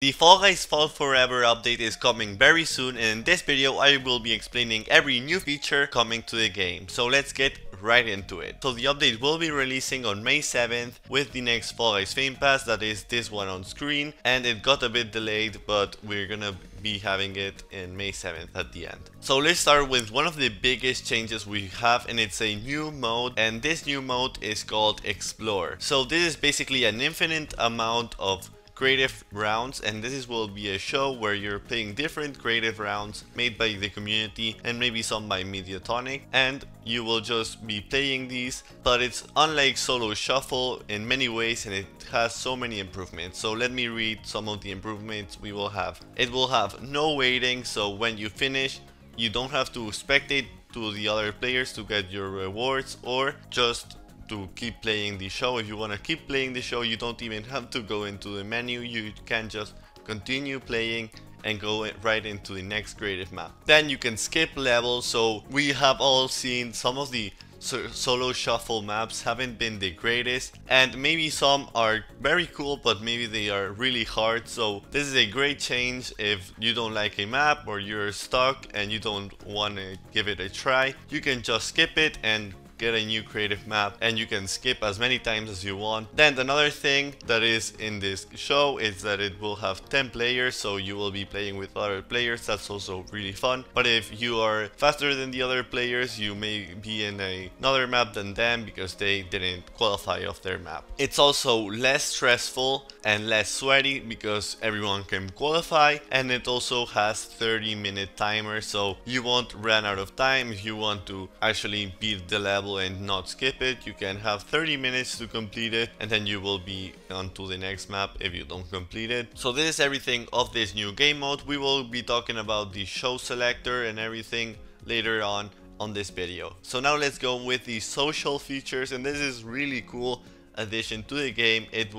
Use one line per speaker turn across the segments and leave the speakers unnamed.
The Fall Guys Fall Forever update is coming very soon, and in this video I will be explaining every new feature coming to the game. So let's get right into it. So the update will be releasing on May 7th with the next Fall Guys Fame Pass, that is this one on screen, and it got a bit delayed, but we're gonna be having it in May 7th at the end. So let's start with one of the biggest changes we have, and it's a new mode, and this new mode is called Explore. So this is basically an infinite amount of creative rounds, and this will be a show where you're playing different creative rounds made by the community and maybe some by Mediatonic, and you will just be playing these, but it's unlike solo shuffle in many ways, and it has so many improvements. So let me read some of the improvements we will have. It will have no waiting, so when you finish you don't have to spectate to the other players to get your rewards, or just to keep playing the show. If you want to keep playing the show, you don't even have to go into the menu, you can just continue playing and go right into the next creative map. Then you can skip levels. So we have all seen some of the solo shuffle maps haven't been the greatest, and maybe some are very cool, but maybe they are really hard. So this is a great change. If you don't like a map or you're stuck and you don't want to give it a try, you can just skip it and get a new creative map, and you can skip as many times as you want. Then another thing that is in this show is that it will have 10 players, so you will be playing with other players. That's also really fun. But if you are faster than the other players, you may be in another map than them because they didn't qualify off their map. It's also less stressful and less sweaty because everyone can qualify, and it also has 30-minute timer, so you won't run out of time. If you want to actually beat the level and not skip it, you can have 30 minutes to complete it, and then you will be on to the next map if you don't complete it. So this is everything of this new game mode. We will be talking about the show selector and everything later on this video. So now let's go with the social features, and this is really cool addition to the game. It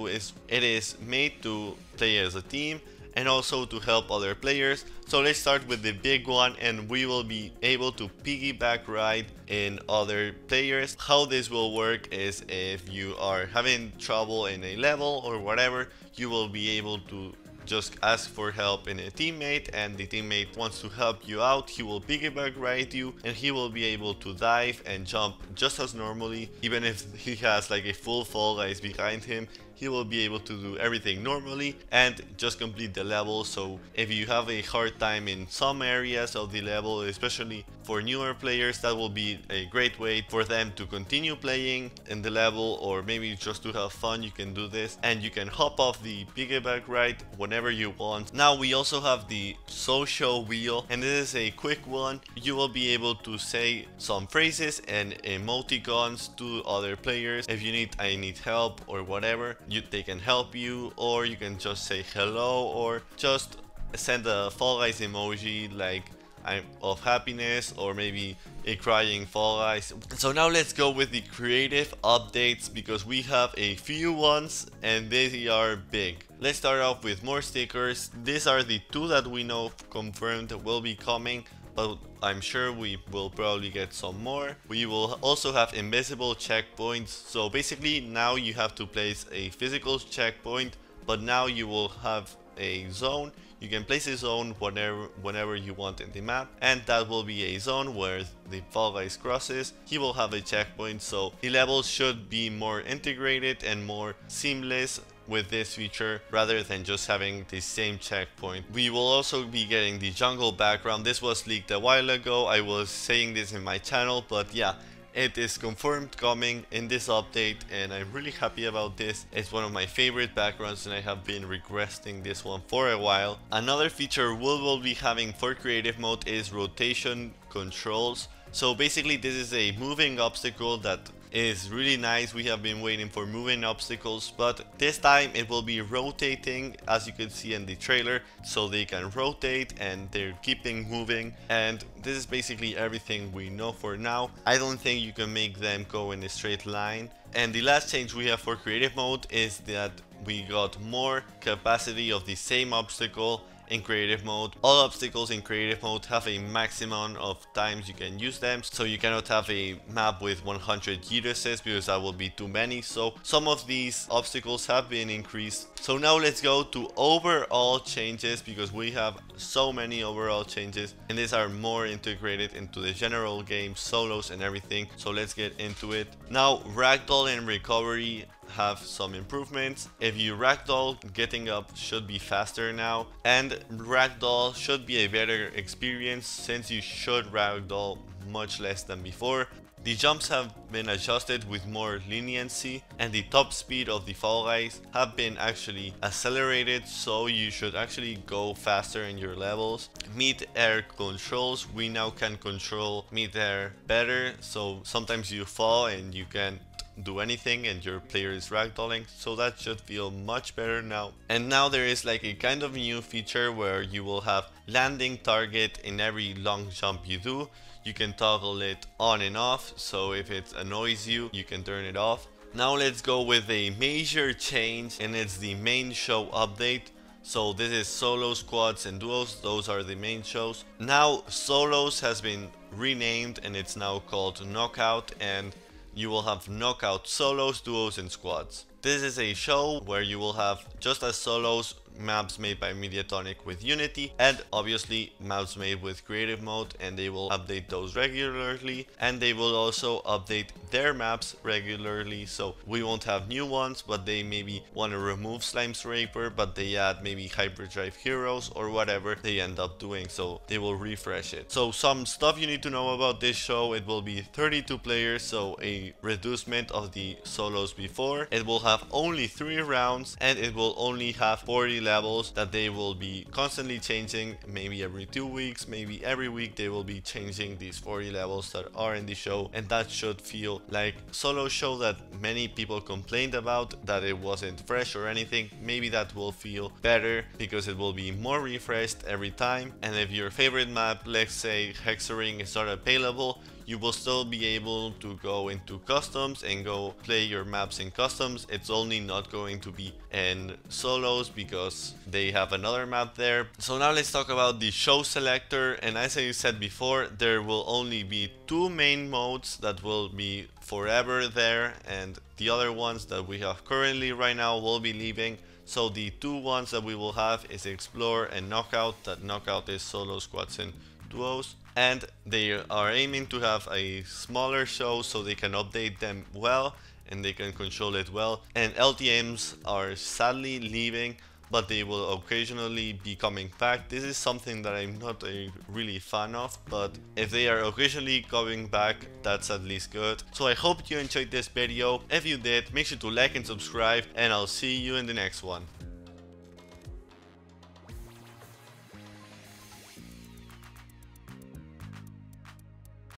is made to play as a team and also to help other players. So let's start with the big one, and we will be able to piggyback ride in other players. How this will work is if you are having trouble in a level or whatever, you will be able to just ask for help in a teammate, and the teammate wants to help you out. He will piggyback ride you, and he will be able to dive and jump just as normally. Even if he has like a full Fall Guys behind him, he will be able to do everything normally and just complete the level. So if you have a hard time in some areas of the level, especially for newer players, that will be a great way for them to continue playing in the level, or maybe just to have fun. You can do this, and you can hop off the piggyback ride whenever you want. Now we also have the social wheel, and this is a quick one. You will be able to say some phrases and emoticons to other players. If you need I need help or whatever, they can help you, or you can just say hello, or just send a Fall Guys emoji like of happiness, or maybe a crying Fall Guys. So now let's go with the creative updates, because we have a few ones and they are big. Let's start off with more stickers. These are the two that we know confirmed will be coming, but I'm sure we will probably get some more. We will also have invisible checkpoints. So basically now you have to place a physical checkpoint, but now you will have a zone. You can place a zone whenever you want in the map, and that will be a zone where the Fall Guys crosses. He will have a checkpoint, so the levels should be more integrated and more seamless with this feature, rather than just having the same checkpoint. We will also be getting the jungle background. This was leaked a while ago. I was saying this in my channel, but yeah, it is confirmed coming in this update, and I'm really happy about this. It's one of my favorite backgrounds, and I have been requesting this one for a while. Another feature we will be having for creative mode is rotation controls. So basically this is a moving obstacle that is really nice. We have been waiting for moving obstacles, but this time it will be rotating, as you can see in the trailer. So they can rotate and they're keeping moving, and this is basically everything we know for now. I don't think you can make them go in a straight line. And the last change we have for creative mode is that we got more capacity of the same obstacle in creative mode. All obstacles in creative mode have a maximum of times you can use them, so you cannot have a map with 100 uses because that will be too many. So some of these obstacles have been increased. So now let's go to overall changes, because we have so many overall changes and these are more integrated into the general game, solos and everything. So let's get into it. Now ragdoll and recovery have some improvements. If you ragdoll, getting up should be faster now, and ragdoll should be a better experience since you should ragdoll much less than before. The jumps have been adjusted with more leniency, and the top speed of the fall guys have been actually accelerated, so you should actually go faster in your levels. Mid-air controls, we now can control mid-air better, so sometimes you fall and you can't do anything and your player is ragdolling, so that should feel much better now. And now there is like a kind of new feature where you will have landing target in every long jump you do. You can toggle it on and off, so if it annoys you, you can turn it off. Now let's go with a major change, and it's the main show update. So this is solo, squads and duos, those are the main shows. Now solos has been renamed and it's now called Knockout, and you will have knockout solos, duos and squads. This is a show where you will have, just as solos, maps made by Mediatonic with Unity, and obviously maps made with creative mode, and they will update those regularly, and they will also update their maps regularly. So we won't have new ones, but they maybe want to remove Slime Scraper, but they add maybe Hyperdrive Heroes or whatever they end up doing, so they will refresh it. So some stuff you need to know about this show: it will be 32 players, so a reducement of the solos before. It will have only 3 rounds, and it will only have 40 levels that they will be constantly changing, maybe every 2 weeks, maybe every week they will be changing these 40 levels that are in the show, and that should feel like solo show that many people complained about, that it wasn't fresh or anything. Maybe that will feel better because it will be more refreshed every time. And if your favorite map, let's say Hexering, is not available, you will still be able to go into customs and go play your maps in customs. It's only not going to be in solos because they have another map there. So now let's talk about the show selector, and as I said before, there will only be 2 main modes that will be forever there, and the other ones that we have currently right now will be leaving. So the 2 ones that we will have is Explore and Knockout. That Knockout is solo, squads and duos, and they are aiming to have a smaller show so they can update them well and they can control it well. And LTMs are sadly leaving, but they will occasionally be coming back. This is something that I'm not a really fan of, but if they are occasionally coming back, that's at least good. So I hope you enjoyed this video. If you did, make sure to like and subscribe, and I'll see you in the next one.